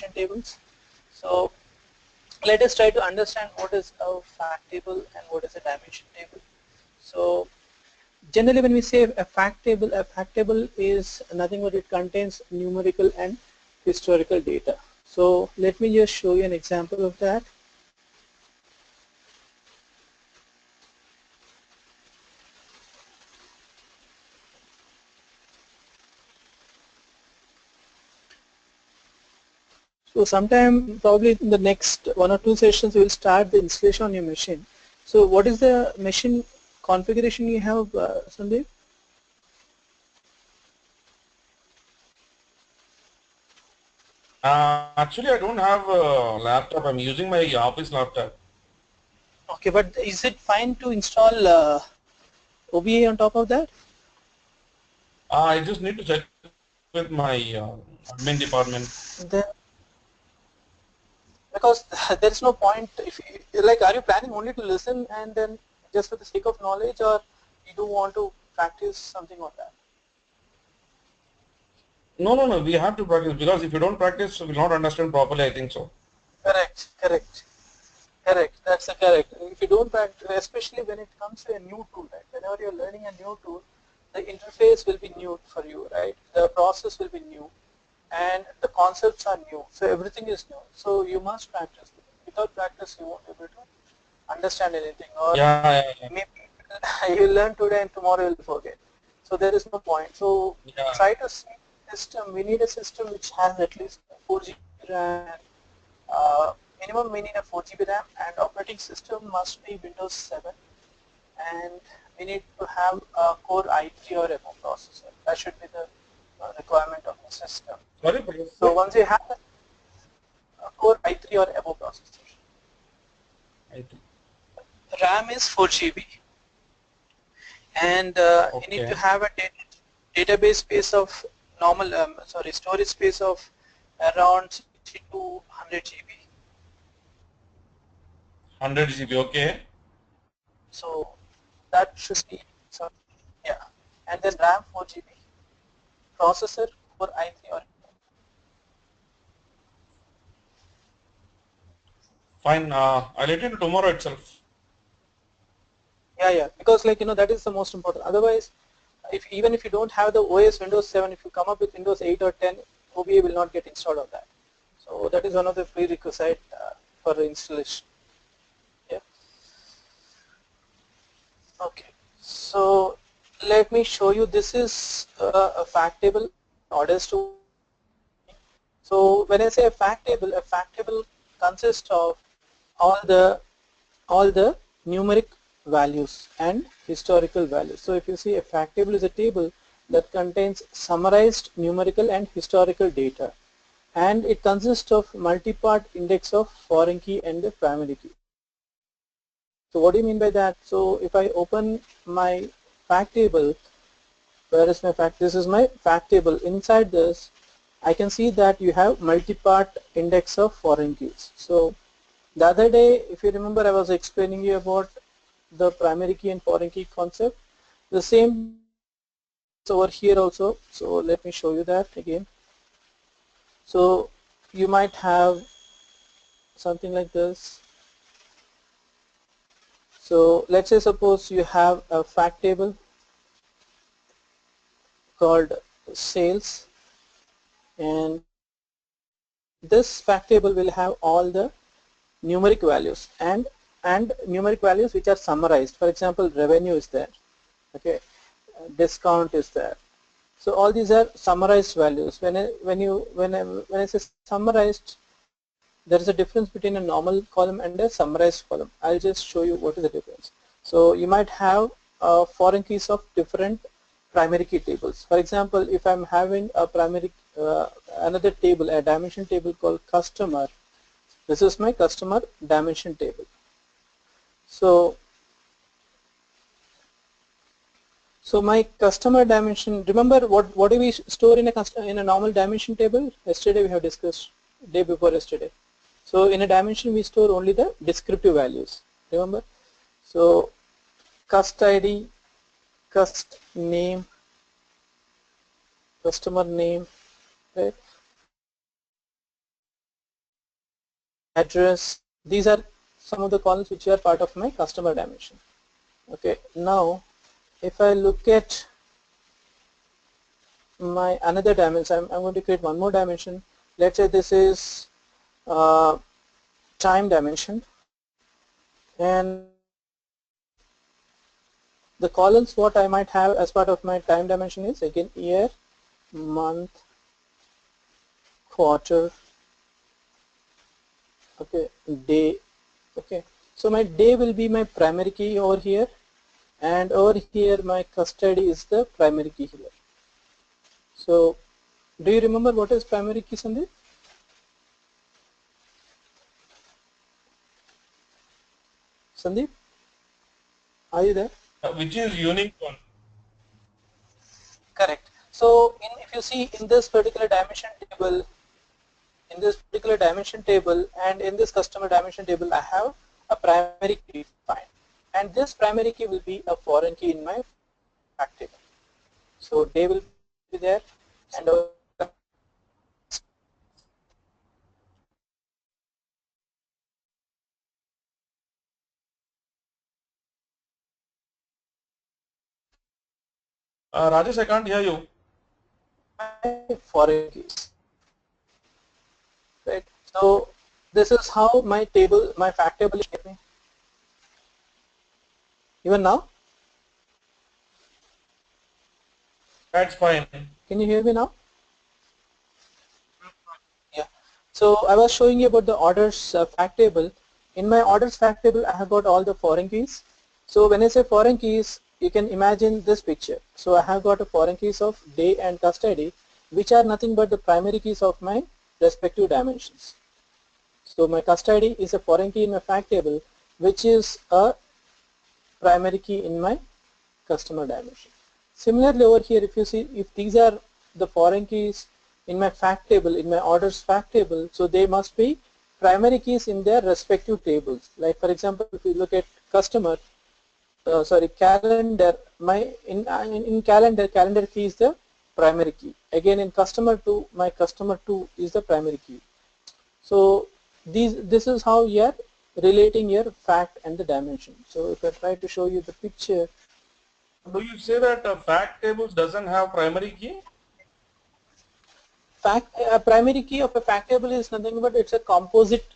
dimension tables. So let us try to understand what is a fact table and what is a dimension table. So generally when we say a fact table is nothing but it contains numerical and historical data. So let me just show you an example of that. So sometime probably in the next 1 or 2 sessions we will start the installation on your machine. So what is the machine configuration you have, Sandeep? Actually, I don't have a laptop. I'm using my office laptop. Okay, but is it fine to install OBIEE on top of that? I just need to check with my admin department. Then, because there is no point if you, like, are you planning only to listen and then just for the sake of knowledge, or you do want to practice something on that? No, no, no. We have to practice because if you don't practice, we will not understand properly. I think so. Correct. Correct. That's the correct. If you don't practice, especially when it comes to a new tool, right? Whenever you're learning a new tool, the interface will be new for you, right? The process will be new, and the concepts are new. So everything is new. So you must practice. Without practice, you won't be able to understand anything, or Yeah, yeah, maybe you learn today and tomorrow you'll forget. So there is no point. So yeah. try to see system. We need a system which has at least 4 GB RAM and minimum we need a 4 GB RAM, and operating system must be Windows 7, and we need to have a Core i3 or above processor. That should be the requirement of the system. Sorry, So Professor. once you have a Core i3 or above processor, I think. RAM is 4 GB, and you need to Okay. have a database space of normal, storage space of around 60 to 100 GB. 100 GB. Okay. So that should be, so yeah, and then RAM 4 GB, processor Core i3 or Fine. I'll let you know tomorrow itself. yeah, because like that is the most important. Otherwise, if even if you don't have the OS Windows 7, if you come up with Windows 8 or 10, OBIEE will not get installed on that. So that is one of the prerequisite for the installation. Yeah. Okay. So let me show you. This is a fact table in orders to. So when I say a fact table consists of all the all the numeric values and historical values. So if you see, a fact table is a table that contains summarized numerical and historical data, and it consists of multi-part index of foreign key and the primary key. So what do you mean by that? So if I open my fact table, where is my fact? This is my fact table. Inside this, I can see that you have multi-part index of foreign keys. So the other day, if you remember, I was explaining you about the primary key and foreign key concept. The same is over here also. So let me show you that again. So you might have something like this. So let's say suppose you have a fact table called sales, and this fact table will have all the numeric values and numeric values which are summarized. For example, revenue is there, okay, discount is there. So all these are summarized values. When I say summarized, there is a difference between a normal column and a summarized column. I'll just show you what is the difference. So you might have foreign keys of different primary key tables. For example, if I'm having a primary another table, a dimension table called customer, this is my customer dimension table. So my customer dimension, remember what do we store in a normal dimension table? Yesterday we have discussed, day before yesterday. So in a dimension we store only the descriptive values, remember? So cust ID, cust name, customer name, right? address. These are some of the columns which are part of my customer dimension. Okay, now if I look at my another dimension, I'm going to create one more dimension. Let's say this is time dimension, and the columns what I might have as part of my time dimension is again year, month, quarter, okay, day. Okay, so my day will be my primary key over here, and over here my custody is the primary key here. So do you remember what is primary key, Sandeep? Sandeep, are you there? Which is unique one. Correct. So if you see in this particular dimension table, and in this customer dimension table, I have a primary key defined, and this primary key will be a foreign key in my fact table. So day will be there, and over here my Rajesh, I can't hear you. foreign keys, right? So this is how my table, my fact table is shaping. Even now, That's fine. can you hear me now? Yeah. So I was showing you about the orders fact table. In my orders fact table, I have got all the foreign keys. So when I say foreign keys, you can imagine this picture. So I have got a foreign keys of day and custody, which are nothing but the primary keys of my respective dimensions. So my custody is a foreign key in my fact table, which is a primary key in my customer dimension. Similarly over here, if you see, if these are the foreign keys in my fact table, in my orders fact table, so they must be primary keys in their respective tables. Like for example, if you look at customer, calendar, in calendar key is the primary key. Again in customer 2, my customer 2 is the primary key. So this is how you are relating your fact and the dimension. So if I try to show you the picture, Do you say that fact tables doesn't have primary key? a primary key of a fact table is nothing but it's a composite,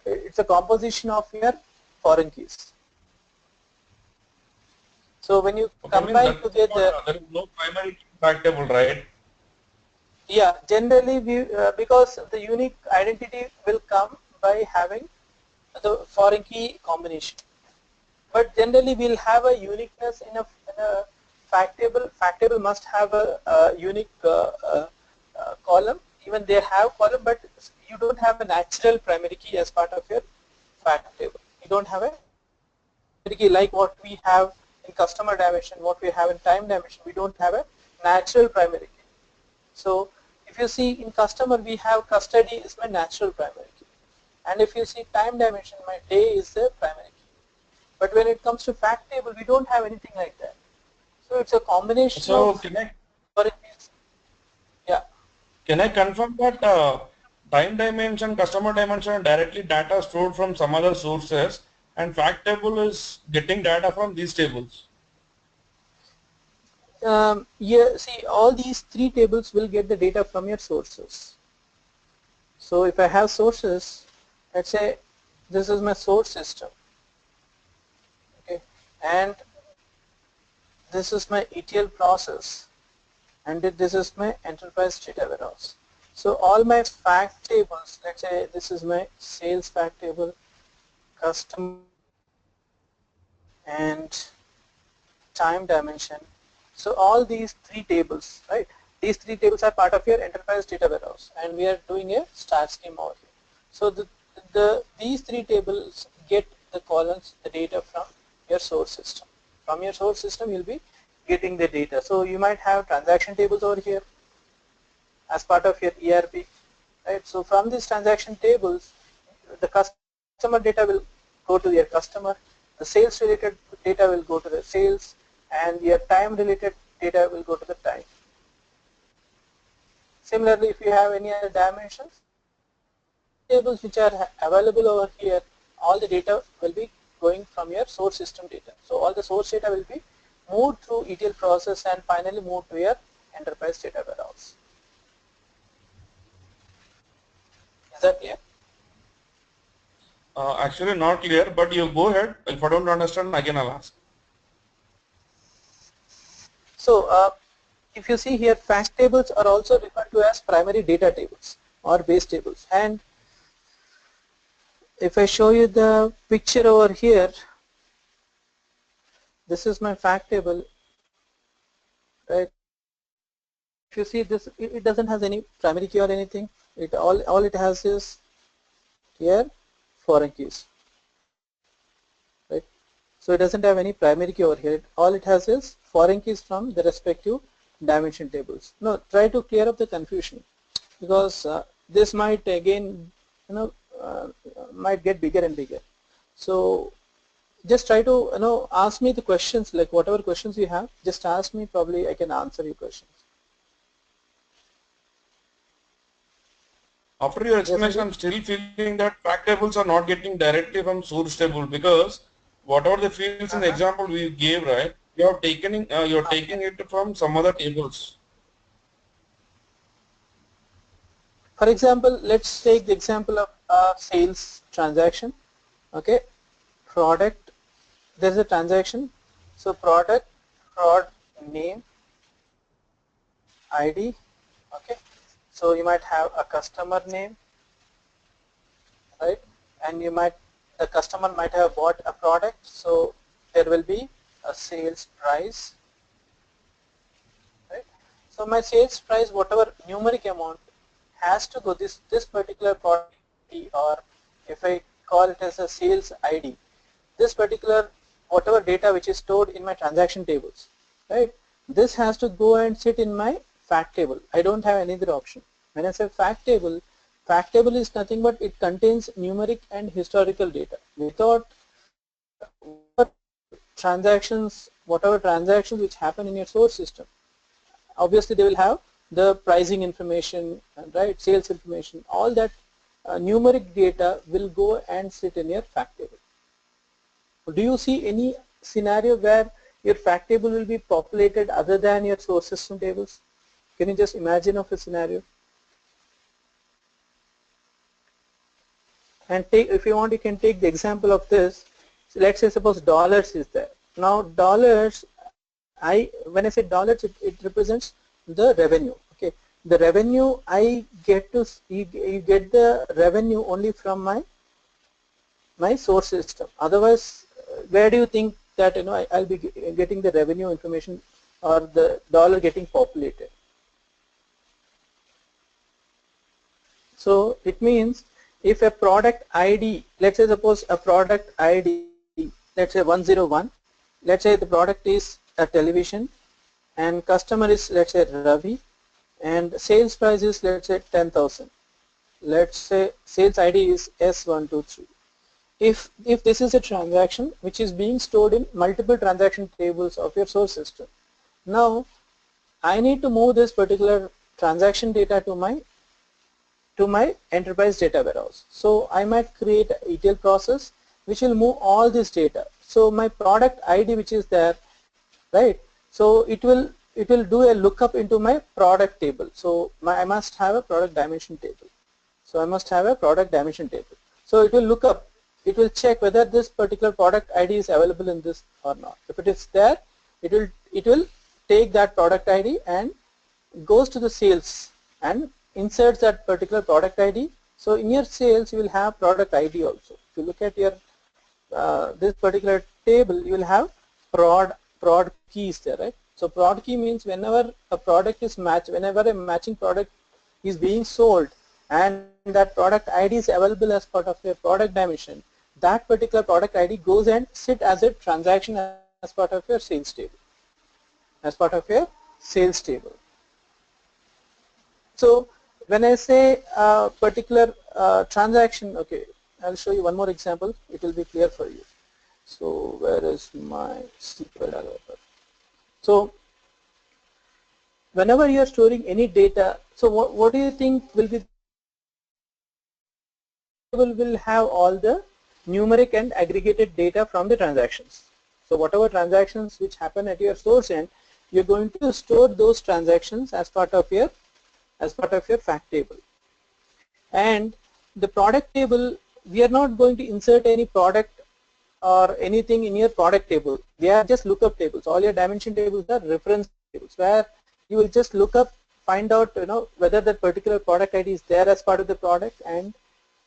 it's a composition of your foreign keys. So when you Okay, I mean combine that's not, together, there is no primary key in fact table, right? yeah, generally we because the unique identity will come by having the foreign key combination. But generally we'll have a uniqueness in a fact table. Fact table must have a unique column. Even they have column, but you don't have a natural primary key as part of your fact table. You don't have a primary key like what we have in customer dimension, what we have in time dimension. We don't have a natural primary key. So if you see in customer, we have custody is my natural primary key, and if you see time dimension, my day is the primary key. But when it comes to fact table, we don't have anything like that. So it's a combination of So foreign keys. Yeah. can I confirm that time dimension, customer dimension are directly data stored from some other sources, and fact table is getting data from these tables? Yeah. See, all these three tables will get the data from your sources. So if I have sources, let's say this is my source system, okay, and this is my ETL process, and this is my enterprise data warehouse. So all my fact tables, let's say this is my sales fact table, customer and time dimension. So all these three tables, right? These three tables are part of your enterprise data warehouse, and we are doing a star scheme over here. So these three tables get the columns, the data from your source system. From your source system, you'll be getting the data. So you might have transaction tables over here as part of your ERP, right? So from these transaction tables, the customer data will go to your customer, the sales related data will go to the sales, and your time related data will go to the time. Similarly, if you have any other dimensions, tables which are available over here, all the data will be going from your source system data. So all the source data will be moved through ETL process and finally moved to your enterprise data warehouse. Is that clear? Actually not clear, but you go ahead. If I don't understand, again I'll ask. So if you see here, fact tables are also referred to as primary data tables or base tables. And if I show you the picture over here, this is my fact table, right? If you see this, it doesn't have any primary key or anything. It all it has is here foreign keys, right? So it doesn't have any primary key over here. All it has is foreign keys from the respective dimension tables. Now try to clear up the confusion, because this might again, you know, might get bigger and bigger. So just try to, you know, ask me the questions, like whatever questions you have, just ask me, probably I can answer your questions. After your Yes, explanation, Sandeep? I'm still feeling that fact tables are not getting directly from source table, because whatever the fields in the Uh-huh. example we gave, right, you're Okay. taking it from some other tables. For example, let's take the example of a sales transaction. Okay, product, there's a transaction. So product, prod name, ID. Okay, so you might have a customer name, right? And you might, the customer might have bought a product, so there will be a sales price, right? So my sales price, whatever numeric amount, has to go this particular product ID, or if I call it as a sales ID, this particular whatever data which is stored in my transaction tables, right? This has to go and sit in my fact table. I don't have any other option. When I say fact table is nothing but it contains numeric and historical data. Without whatever transactions which happen in your source system, obviously they will have the pricing information, right, sales information, all that numeric data will go and sit in your fact table. Do you see any scenario where your fact table will be populated other than your source system tables? Can you just imagine of a scenario? And take, if you want, you can take the example of this. So let's say suppose dollars is there. Now dollars, when I say dollars, it represents the revenue. Okay, the revenue I get to, you get the revenue only from my source system. Otherwise, where do you think that, you know, I'll be getting the revenue information or the dollar getting populated? So it means if a product ID, let's say suppose a product ID, let's say 101, let's say the product is a television and customer is, let's say, Ravi, and sales price is, let's say, 10,000. Let's say sales ID is S123. If this is a transaction which is being stored in multiple transaction tables of your source system, now I need to move this particular transaction data to my enterprise data warehouse. So I might create an ETL process which will move all this data. So my product ID which is there, right? So it will do a lookup into my product table. So I must have a product dimension table. So I must have a product dimension table. So it will look up, it will check whether this particular product ID is available in this or not. If it is there, it will take that product ID and goes to the sales and inserts that particular product ID. So in your sales, you will have product ID also. If you look at your this particular table, you will have prod keys there, right? So prod key means whenever a product is matched, whenever a matching product is being sold and that product ID is available as part of your product dimension, that particular product ID goes and sit as a transaction as part of your sales table, as part of your sales table. So when I say particular transaction, okay, I'll show you one more example. It will be clear for you. So where is my SQL developer? So whenever you are storing any data, so what do you think will be the table will have all the numeric and aggregated data from the transactions. So whatever transactions which happen at your source end, you're going to store those transactions as part of your fact table. And the product table, we are not going to insert any product or anything in your product table. They are just lookup tables. All your dimension tables are reference tables where you will just look up, find out whether that particular product ID is there as part of the product, and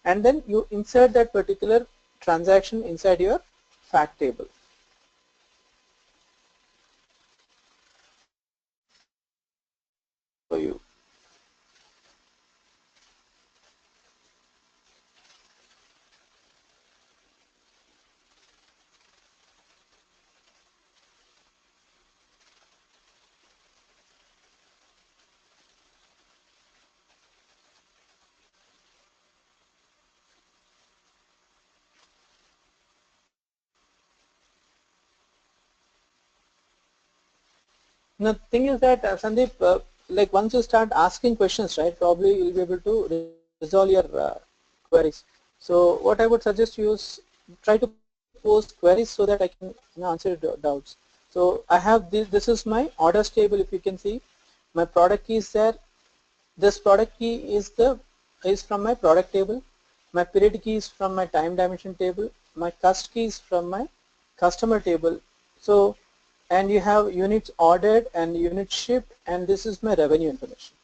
then you insert that particular transaction inside your fact table. For you. Now, the thing is that Sandeep, like once you start asking questions, right, probably you'll be able to resolve your queries. So what I would suggest you is try to post queries so that I can answer your doubts. So I have this is my orders table. If you can see, my product key is there. This product key is from my product table. My period key is from my time dimension table. My cust key is from my customer table. So, and you have units ordered and units shipped, and this is my revenue information.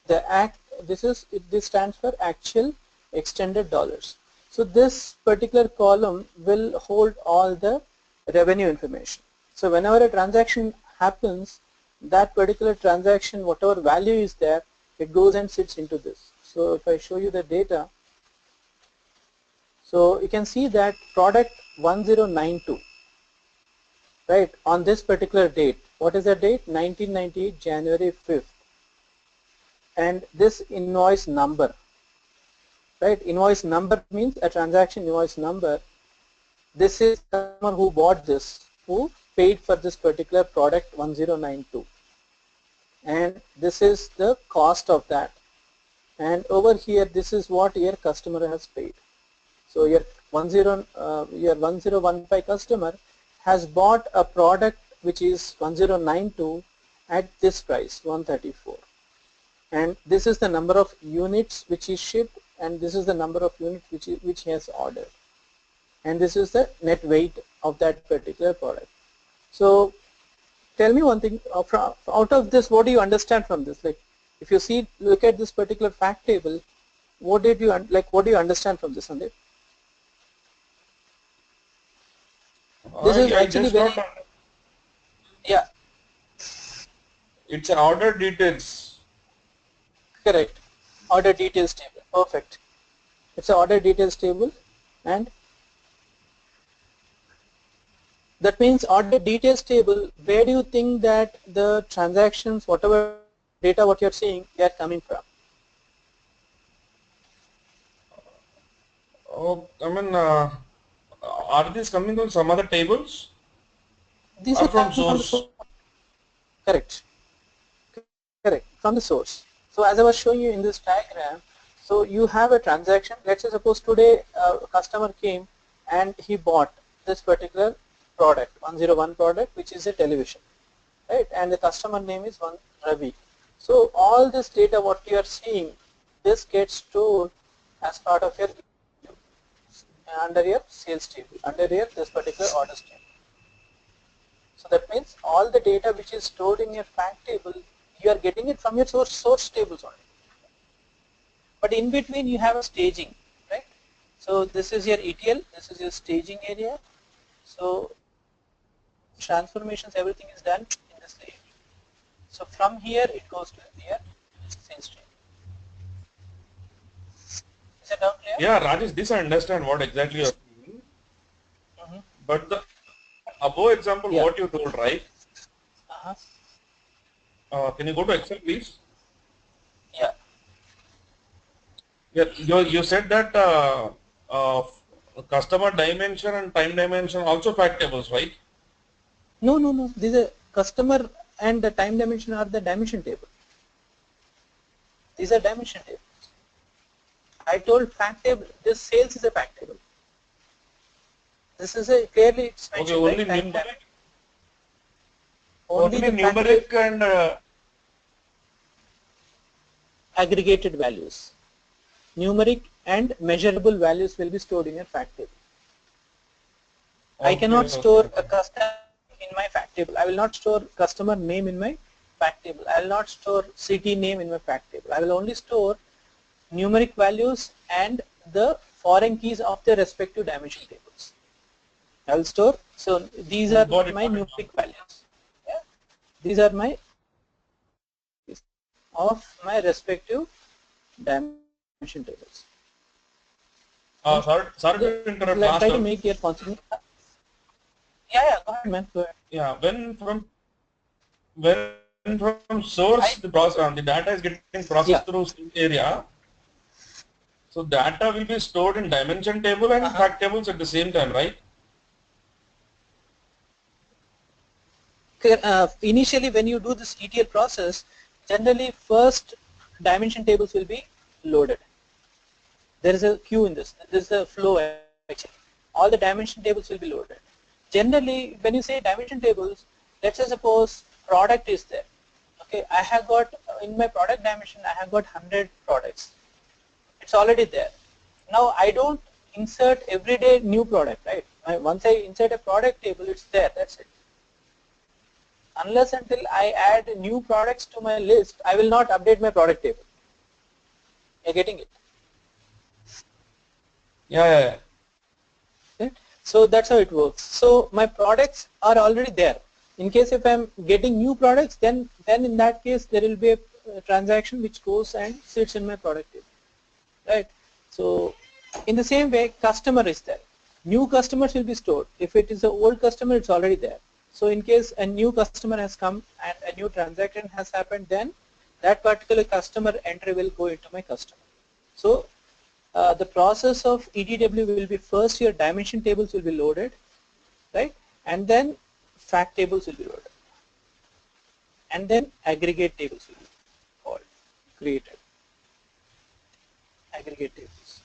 This stands for actual extended dollars. So this particular column will hold all the revenue information. So whenever a transaction happens, that particular transaction, whatever value is there, it goes and sits into this. So if I show you the data, so you can see that product 1092, right, on this particular date. What is the date? 1998 January 5th. And this invoice number, right, invoice number means a transaction invoice number. This is the customer who bought this, who paid for this particular product 1092, and this is the cost of that. And over here, this is what your customer has paid. So your 1015 customer has bought a product which is 1092 at this price 134, and this is the number of units which is shipped, and this is the number of units which he has ordered, and this is the net weight of that particular product. So tell me one thing, out of this, what do you understand from this? Like, if you look at this particular fact table, what do you understand from this, Sandeep? This is I actually just very, got yeah, it's an order details. correct. Order details table, perfect. It's an order details table, and that means order details table. Where do you think that the transactions, whatever data what you're seeing, they are coming from? Oh, I mean, are these coming on some other tables These or are from coming from the source? source. Correct. Correct, from the source. So as I was showing you in this diagram, so you have a transaction. Let's say suppose today a customer came and he bought this particular product, 101 product, which is a television, right? And the customer name is Ravi. So all this data what you are seeing, this gets stored as part of your under your sales table, under your this particular orders table. So that means all the data which is stored in your fact table, you are getting it from your source tables only. But in between you have a staging, right? So this is your ETL, this is your staging area. So transformations, everything is done in this layer. So from here it goes to here sales table. Is that down clear? Yeah, Rajesh, this I understand what exactly you're saying. Mm-hmm. But the above example, Yeah. what you told, right? Uh-huh. Can you go to Excel, please? Yeah. Yeah, you said that uh, customer dimension and time dimension also fact tables, right? No, no, no. These are customer and the time dimension are the dimension table. These are dimension tables. I told fact table, this sales is a fact table. This is a clearly it's Okay, mentioned, right? only Time numeric, dimension. Only only the fact table numeric and aggregated values. Numeric and measurable values will be stored in a fact table. I okay, cannot okay, store a okay. customer in my fact table. I will not store customer name in my fact table. I will not store city name in my fact table. I will only store numeric values and the foreign keys of the respective dimension tables. I will store, so these are Got it, my got it. numeric values. Yeah? These are my of my respective dimension tables. Sorry to interrupt. Let's Last try to one. make your constant. Yeah, go ahead, man. Go ahead. Yeah, when from source I the data is getting processed yeah. through same area, so data will be stored in dimension table and Uh-huh. fact tables at the same time, right? Initially, when you do this ETL process, generally first dimension tables will be loaded. There is a queue in this. There is a flow actually. All the dimension tables will be loaded. Generally, when you say dimension tables, let's say suppose product is there. Okay, I have got in my product dimension, I have got 100 products. It's already there. Now I don't insert every day new product, right? Once I insert a product table, it's there. That's it. Unless until I add new products to my list, I will not update my product table. You're getting it? Yeah, yeah, yeah. Right? So that's how it works. So my products are already there. In case if I'm getting new products, then in that case there will be a transaction which goes and sits in my product table, right? So in the same way, customer is there. New customers will be stored. If it is an old customer, it's already there. So in case a new customer has come and a new transaction has happened, then that particular customer entry will go into my customer. So the process of EDW will be first your dimension tables will be loaded, right? And then fact tables will be loaded. And then aggregate tables will be called, created. Aggregate tables.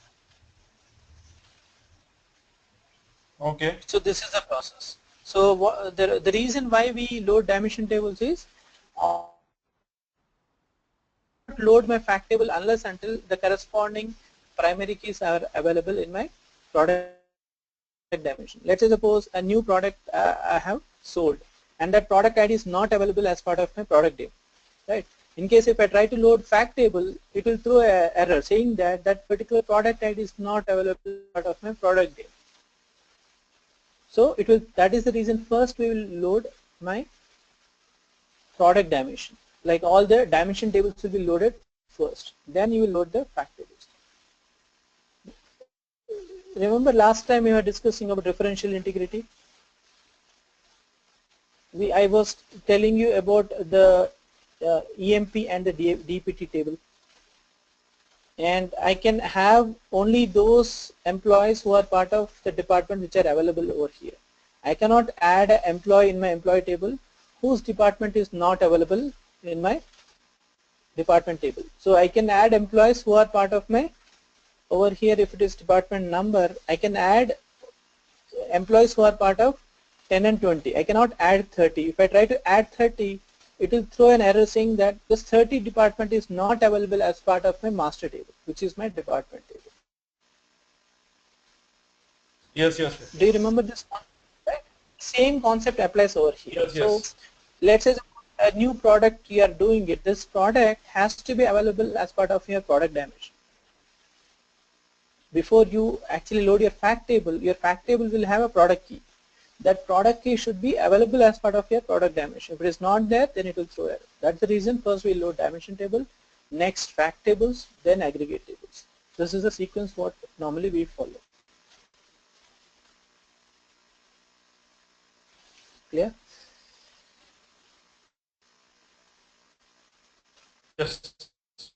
Okay. So this is the process. So the reason why we load dimension tables is I will not load my fact table unless until the corresponding primary keys are available in my product dimension. Let's say suppose a new product I have sold and that product ID is not available as part of my product name, right? In case if I try to load fact table, it will throw an error saying that that particular product ID is not available as part of my product name. So it will, that is the reason first we will load my product dimension. Like all the dimension tables will be loaded first. Then you will load the fact tables. Remember last time we were discussing about differential integrity? I was telling you about the EMP and the DPT table. And I can have only those employees who are part of the department which are available over here. I cannot add an employee in my employee table whose department is not available in my department table. So I can add employees who are part of my, over here if it is department number, I can add employees who are part of 10 and 20. I cannot add 30. If I try to add 30, it will throw an error saying that this 30 department is not available as part of my master table, which is my department table. Yes, yes, yes. Do you remember this one? Right? Same concept applies over here. Yes, So yes. let's say a new product you are doing it. This product has to be available as part of your product dimension. Before you actually load your fact table will have a product key. That product key should be available as part of your product dimension. If it is not there, then it will throw error. That's the reason first we load dimension table, next fact tables, then aggregate tables. This is the sequence what normally we follow. Clear? Yes.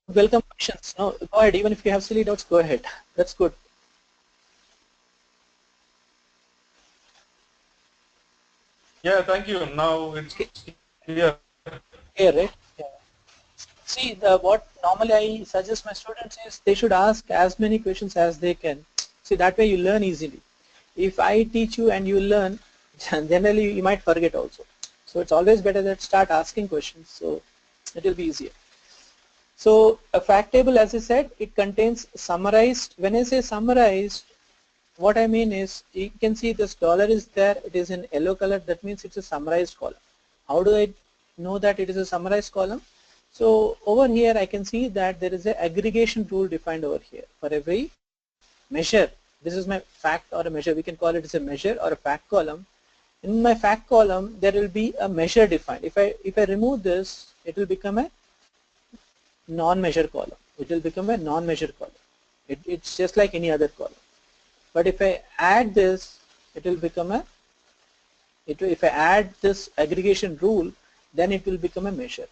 Would welcome questions. No, go ahead. Even if you have silly doubts, go ahead. That's good. Yeah, thank you. Now it's clear. Clear, right? Yeah. See, what normally I suggest my students is they should ask as many questions as they can. See, that way you learn easily. If I teach you and you learn, generally you might forget also. So it's always better that start asking questions, so it will be easier. So a fact table, as I said, it contains summarized. When I say summarized, what I mean is, you can see this dollar is there, it is in yellow color, that means it's a summarized column. How do I know that it is a summarized column? So over here I can see that there is an aggregation rule defined over here. For every measure, this is my fact or a measure, we can call it as a measure or a fact column. In my fact column there will be a measure defined. If I remove this, it will become a non-measure column. It will become a non-measure column. It's just like any other column. But if I add this, it will become a, if I add this aggregation rule, then it will become a measure.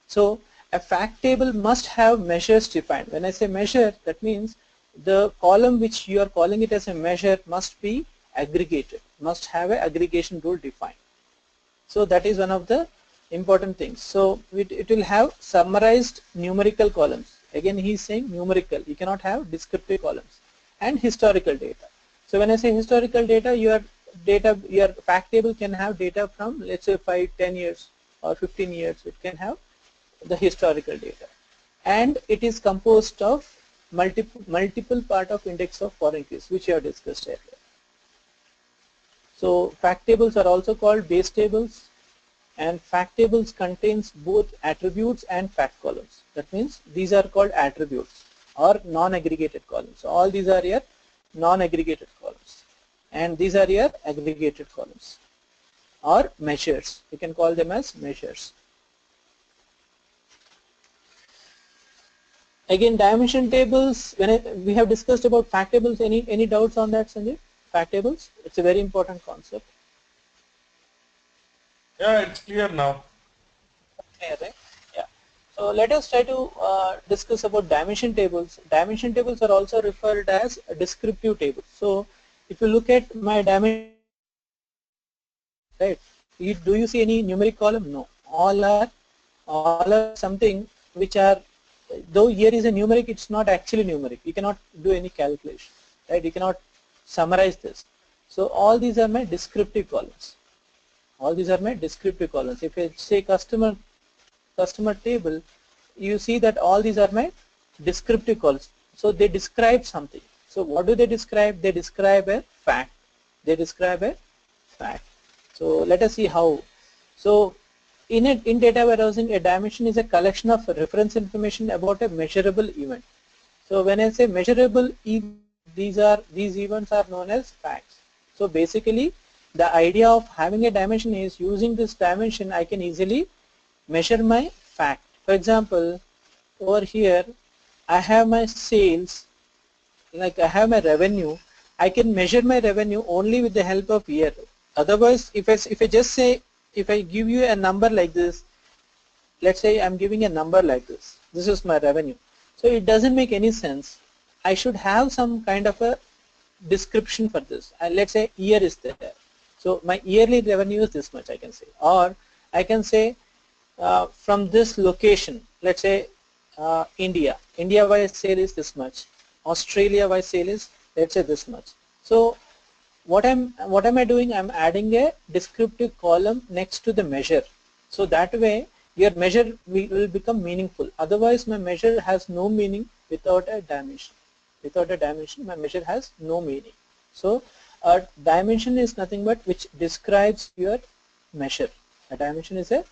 So a fact table must have measures defined. When I say measure, that means the column which you are calling it as a measure must be aggregated, must have an aggregation rule defined. So that is one of the important things. So it will have summarized numerical columns. Again he is saying numerical, you cannot have descriptive columns, and historical data. So when I say historical data, your fact table can have data from, let's say, 5, 10 years or 15 years. It can have the historical data, and it is composed of multiple part of index of foreign keys, which we have discussed earlier. So fact tables are also called base tables, and fact tables contains both attributes and fact columns. That means these are called attributes or non-aggregated columns. So all these are your non-aggregated columns, and these are your aggregated columns or measures. You can call them as measures. Again, dimension tables, we have discussed about fact tables. Any doubts on that, Sanjay? Fact tables, it's a very important concept. Yeah, it's clear now. Clear, right? Yeah. So let us try to discuss about dimension tables. Dimension tables are also referred as descriptive tables. So if you look at my dimension table, right? Do you see any numeric column? No. All are something which are, though here is a numeric, it's not actually numeric. You cannot do any calculation, right? You cannot summarize this. So all these are my descriptive columns. All these are my descriptive columns. If I say customer table, you see that all these are my descriptive columns. So they describe something. So what do they describe? They describe a fact. They describe a fact. So let us see how. So in data warehousing, a dimension is a collection of reference information about a measurable event. So when I say measurable event, these events are known as facts. So basically, the idea of having a dimension is, using this dimension I can easily measure my fact. For example, over here I have my sales, like I have my revenue. I can measure my revenue only with the help of year. Otherwise, if I just say, if I give you a number like this, let's say I'm giving a number like this, this is my revenue, so it doesn't make any sense. I should have some kind of a description for this. Let's say year is there, so my yearly revenue is this much, I can say. Or I can say from this location, let's say India wise sale is this much, Australia wise sale is, let's say, this much. So what am I doing? I'm adding a descriptive column next to the measure, so that way your measure will become meaningful. Otherwise my measure has no meaning without a dimension. Without a dimension, my measure has no meaning. So a dimension is nothing but which describes your measure. A dimension is a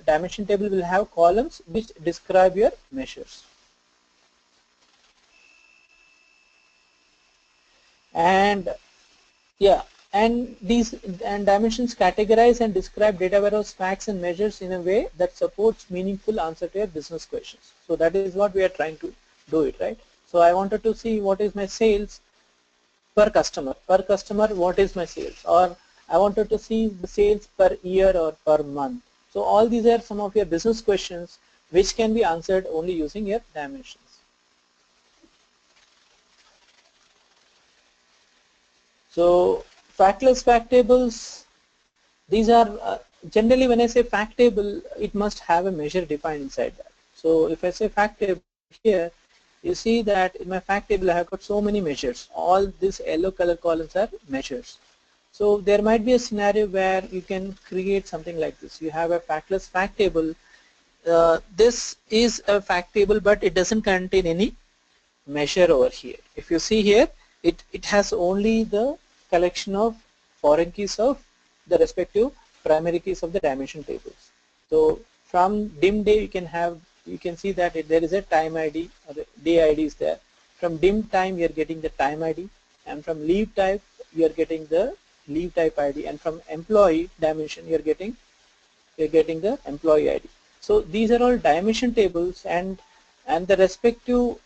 dimension table will have columns which describe your measures. And yeah, and these and dimensions categorize and describe data warehouse facts and measures in a way that supports meaningful answer to your business questions. So that is what we are trying to do it, right? So I wanted to see what is my sales per customer. Per customer, what is my sales? Or I wanted to see the sales per year or per month. So all these are some of your business questions which can be answered only using your dimensions. So factless fact tables, these are generally when I say fact table, it must have a measure defined inside that. So if I say fact table here, you see that in my fact table I have got so many measures. All these yellow color columns are measures. So there might be a scenario where you can create something like this. You have a factless fact table. This is a fact table, but it doesn't contain any measure over here. If you see here, it has only the collection of foreign keys of the respective primary keys of the dimension tables. So from dim day you can see that there is a time ID or the day ID is there. From dim time you are getting the time ID, and from leave type you are getting the leave type ID, and from employee dimension you're getting the employee ID. So these are all dimension tables, and the respective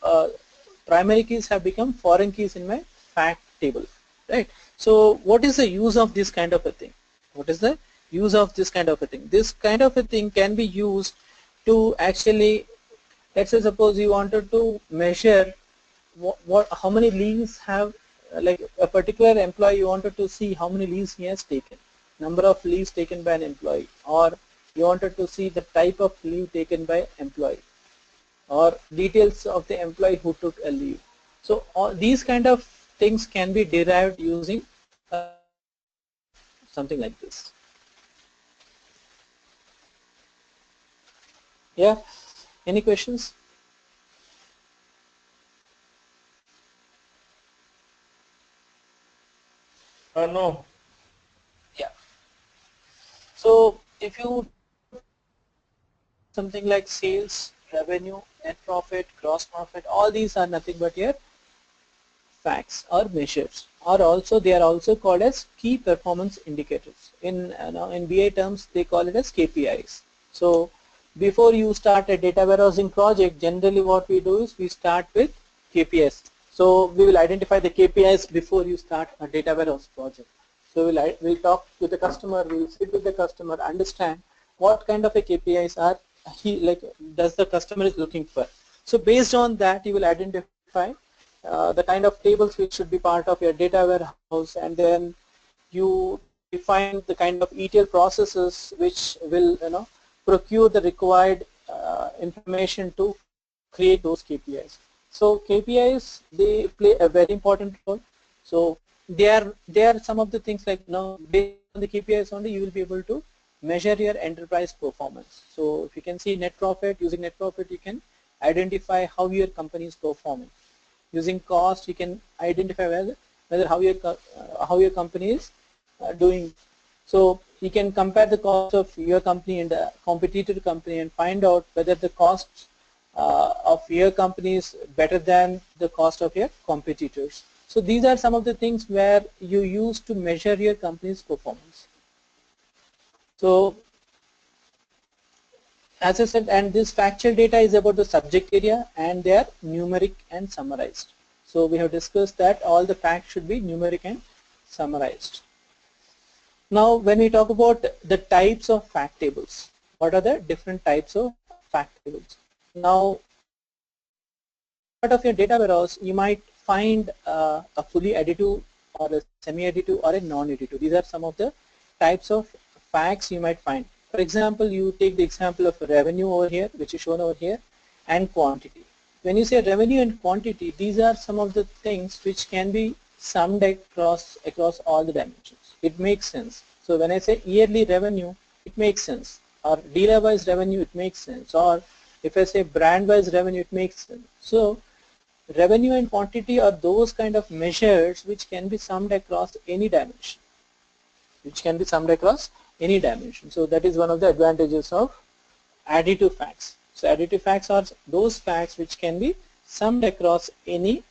primary keys have become foreign keys in my fact table, right? So what is the use of this kind of a thing? What is the use of this kind of a thing? This kind of a thing can be used to actually, let's say suppose you wanted to measure how many leaves have, like a particular employee, you wanted to see how many leaves he has taken, number of leaves taken by an employee, or you wanted to see the type of leave taken by employee, or details of the employee who took a leave. So all these kind of things can be derived using something like this. Yeah, any questions? No. Yeah. So if you talk about something like sales, revenue, net profit, gross profit, all these are nothing but your facts or measures, or also they are also called as key performance indicators. In BA terms they call it as KPIs. So before you start a data warehousing project, generally what we do is we start with KPIs. So we will identify the KPIs before you start a data warehouse project. So we'll talk to the customer, we'll sit with the customer, understand what kind of a KPIs are does the customer is looking for. So based on that you will identify the kind of tables which should be part of your data warehouse, and then you define the kind of ETL processes which will procure the required information to create those KPIs. So KPIs, they play a very important role. So they are some of the things, like based on the KPIs only you will be able to measure your enterprise performance. So if you can see net profit, using net profit you can identify how your company is performing. Using cost you can identify whether how your company is doing. So you can compare the cost of your company and the competitor company and find out whether the cost of your company is better than the cost of your competitors. So these are some of the things where you use to measure your company's performance. So as I said, and this factual data is about the subject area, and they are numeric and summarized. So we have discussed that all the facts should be numeric and summarized. Now when we talk about the types of fact tables, what are the different types of fact tables? Now part of your data warehouse you might find a fully additive or a semi-additive or a non-additive. These are some of the types of facts you might find. For example, you take the example of revenue over here, which is shown over here, and quantity. When you say revenue and quantity, these are some of the things which can be summed across all the dimensions. It makes sense. So when I say yearly revenue, it makes sense. Or dealer-wise revenue, it makes sense. Or if I say brand-wise revenue, it makes sense. So revenue and quantity are those kind of measures which can be summed across any dimension. So that is one of the advantages of additive facts. So additive facts are those facts which can be summed across any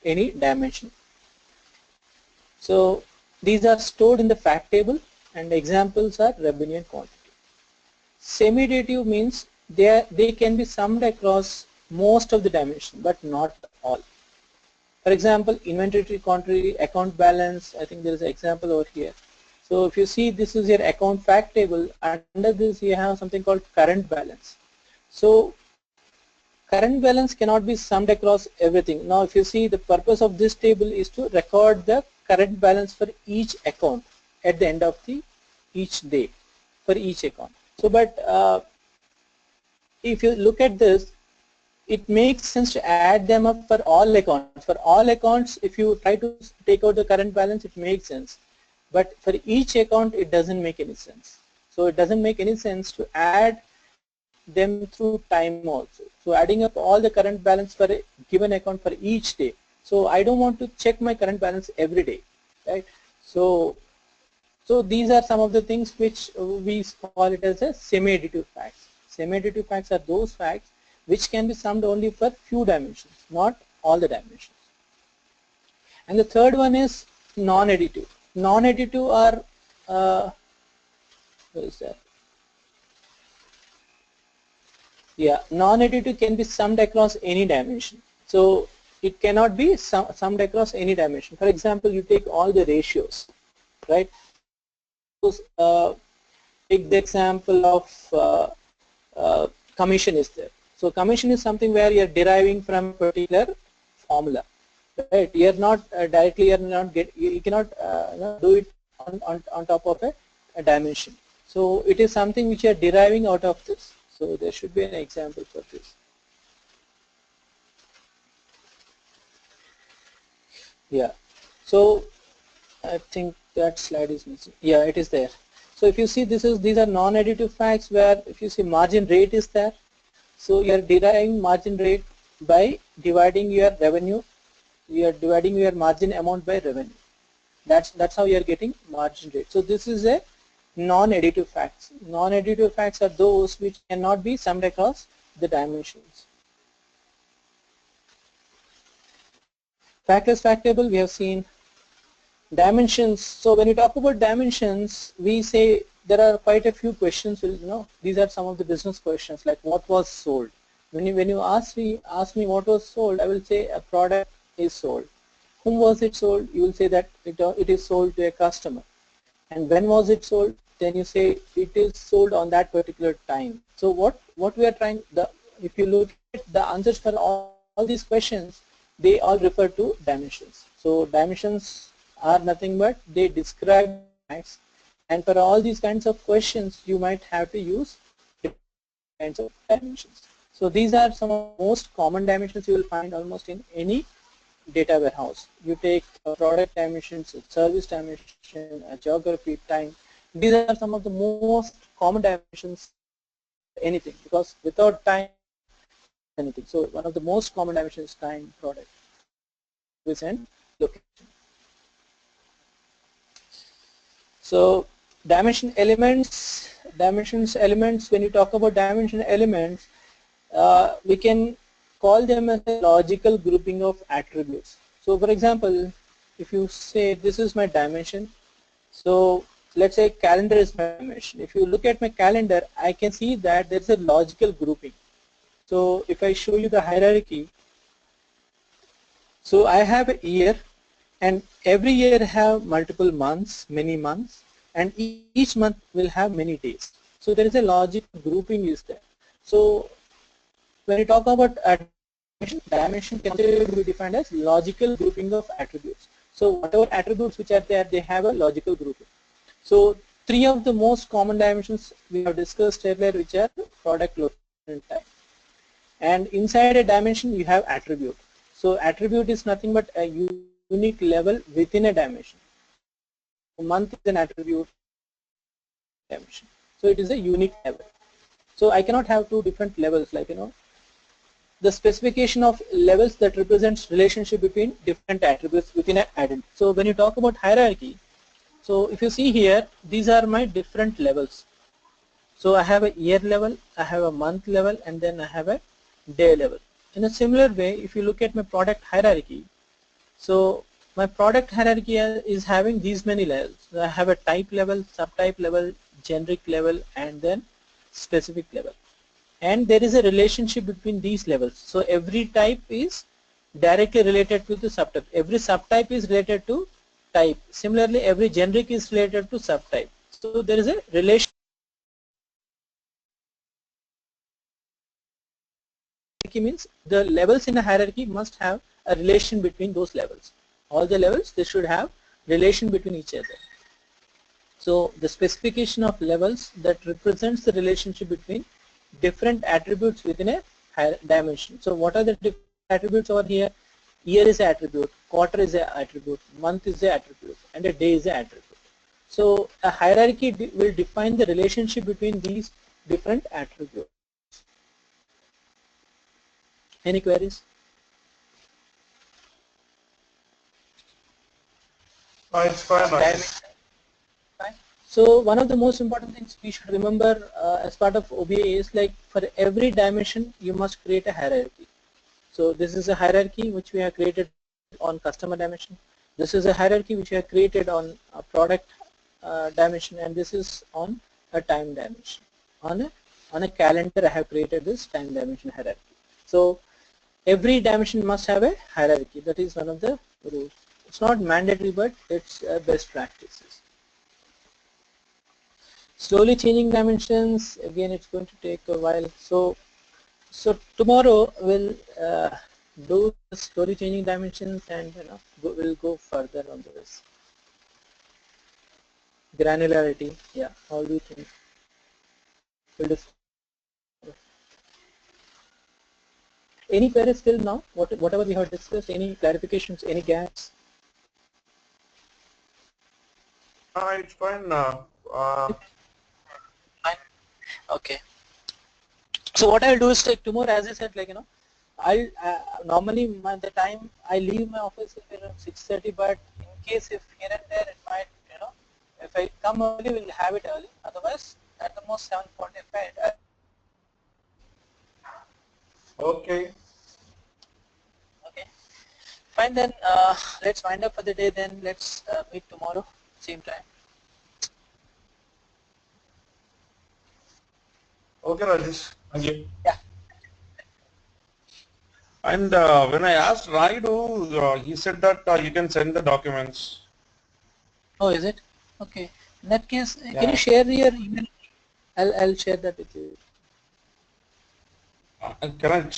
dimension. So these are stored in the fact table, and examples are revenue and quantity. Semi-additive means they can be summed across most of the dimension but not all. For example, inventory, quantity, account balance. I think there is an example over here. So if you see, this is your account fact table. Under this you have something called current balance. So current balance cannot be summed across everything. Now if you see, the purpose of this table is to record the current balance for each account at the end of each day. for each account. So, but if you look at this, it makes sense to add them up for all accounts. For all accounts, if you try to take out the current balance, it makes sense. But for each account, it doesn't make any sense. So it doesn't make any sense to add them through time also. So adding up all the current balance for a given account for each day. So I don't want to check my current balance every day, right? So these are some of the things which we call it as a semi-additive facts. Semi-additive facts are those facts which can be summed only for few dimensions, not all the dimensions. And the third one is non-additive. Non-additive are, what is that? Yeah, non-additive can be summed across any dimension. So it cannot be summed across any dimension. For example, you take all the ratios, right? Suppose take the example of commission is there. So commission is something where you are deriving from a particular formula, right? You are not directly, you cannot do it on top of a dimension. So it is something which you are deriving out of this. So there should be an example for this. Yeah. So I think that slide is missing. Yeah, it is there. So if you see, these are non-additive facts where if you see margin rate is there. So you are deriving margin rate by dividing your revenue. You are dividing your margin amount by revenue. That's how you are getting margin rate. So this is a non-additive facts. Non-additive facts are those which cannot be summed across the dimensions. Factless factable, we have seen. Dimensions. So when you talk about dimensions, we say there are quite a few questions. These are some of the business questions, like what was sold. When you ask me what was sold, I will say a product is sold. Whom was it sold? You will say that it is sold to a customer. And when was it sold? Then you say it is sold on that particular time. So what we are trying, if you look at the answers for all these questions, they all refer to dimensions. So dimensions are nothing but they describe facts, and for all these kinds of questions you might have to use different kinds of dimensions. So these are some of the most common dimensions you will find almost in any data warehouse. You take a product dimensions, a service dimension, a geography, time. These are some of the most common dimensions for anything, because without time anything. So one of the most common dimensions is time, product, service, and location. So dimensions elements, when you talk about dimension elements, we can call them as a logical grouping of attributes. So for example, if you say this is my dimension, so let's say calendar is my dimension. If you look at my calendar, I can see that there's a logical grouping. So if I show you the hierarchy, so I have a year, and every year have multiple months, many months, and each month will have many days. So there is a logic grouping is there. So when you talk about a dimension can be defined as logical grouping of attributes. So whatever attributes which are there, they have a logical grouping. So three of the most common dimensions we have discussed earlier, which are product, location, and time. And inside a dimension you have attribute. So attribute is nothing but a unique level within a dimension. A month is an attribute dimension. So it is a unique level. So I cannot have two different levels, like the specification of levels that represents relationship between different attributes within an identity. So when you talk about hierarchy, so if you see here, these are my different levels. So I have a year level, I have a month level, and then I have a day level. In a similar way, if you look at my product hierarchy, so my product hierarchy is having these many levels. So I have a type level, subtype level, generic level, and then specific level. And there is a relationship between these levels. So every type is directly related to the subtype. Every subtype is related to type. Similarly, every generic is related to subtype. So there is a relation. Means the levels in a hierarchy must have a relation between those levels. All the levels, they should have relation between each other. So the specification of levels that represents the relationship between different attributes within a dimension. So what are the different attributes over here? Year is an attribute, quarter is an attribute, month is an attribute, and a day is an attribute. So a hierarchy will define the relationship between these different attributes. Any queries? It's fine, Rajesh. Dimension. Fine. So one of the most important things we should remember as part of OBIEE is like for every dimension you must create a hierarchy. So this is a hierarchy which we have created on customer dimension. This is a hierarchy which we have created on a product dimension, and this is on a time dimension. On a calendar I have created this time dimension hierarchy. So every dimension must have a hierarchy. That is one of the rules. It's not mandatory, but it's best practices. Slowly changing dimensions, again it's going to take a while. So tomorrow we'll do the slowly changing dimensions, and we'll go further on this. Granularity, yeah, how do you think? We'll discuss. Any queries till now? Whatever we have discussed, any clarifications, any gaps? It's fine. Fine. Okay. So what I'll do is like tomorrow, as I said, like I'll normally the time I leave my office will be around 6:30. But in case if here and there it might, if I come early, we'll have it early. Otherwise, at the most 7:45. Okay. Okay. Fine then. Let's wind up for the day. Then let's meet tomorrow, same time. Okay, Rajesh. Thank you. Yeah. And when I asked Raidu, he said that you can send the documents. Oh, is it? Okay. In that case, can you Yeah. share your email? I'll share that with you.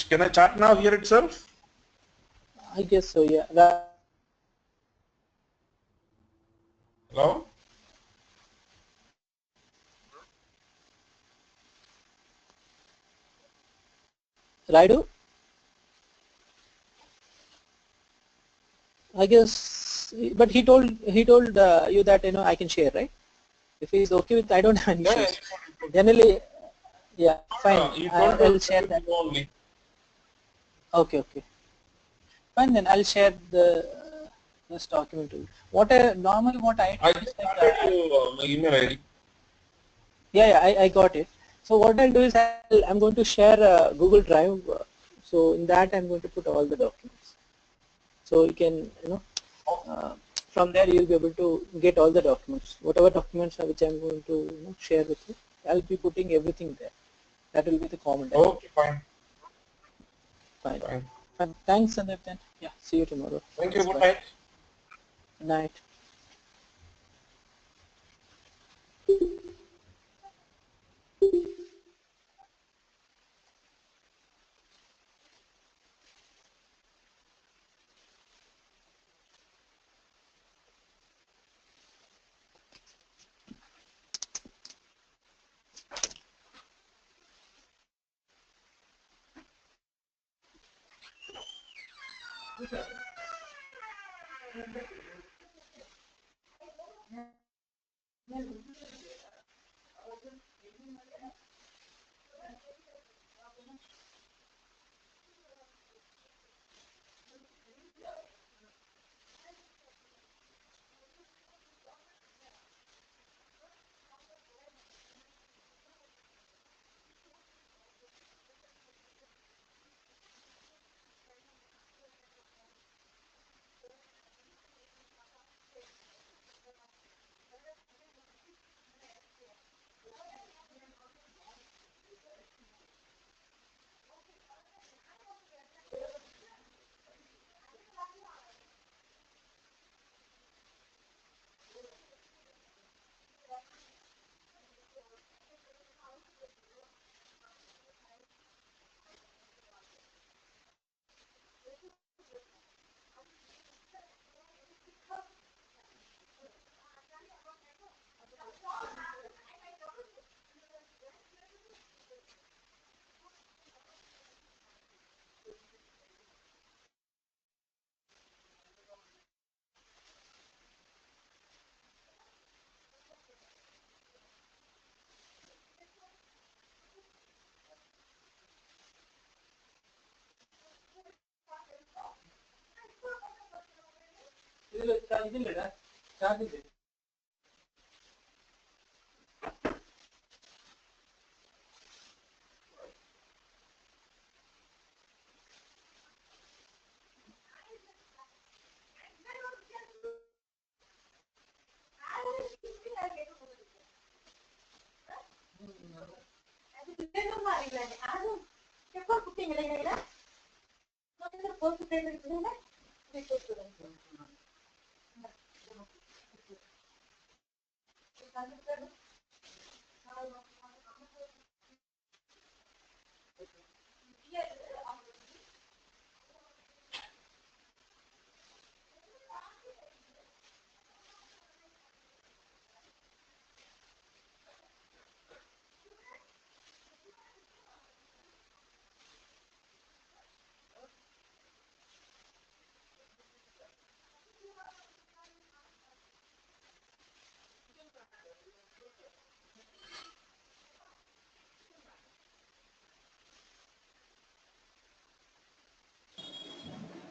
Can I chat now here itself? I guess so. Yeah. Hello? Raidu, I guess, but he told you that I can share, right? If he's okay with, I don't have any Yeah, yeah, issues. Generally, yeah, fine. he told to I'll send share it to that. you only. Okay, okay. Fine, then I'll share this document to you. Normally what I I do is just like started you my email ID. yeah, I got it. So what I'll do is I'm going to share Google Drive. So in that I'm going to put all the documents. So you can uh, from there you'll be able to get all the documents. Whatever documents which I'm going to share with you, I'll be putting everything there. That will be the common document. Okay, fine. Fine. Fine. Fine. Thanks, Sandeep. Then yeah, see you tomorrow. Thank you. Thanks. Good Bye. night. Good night.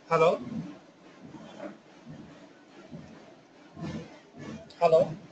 Hello. Hello.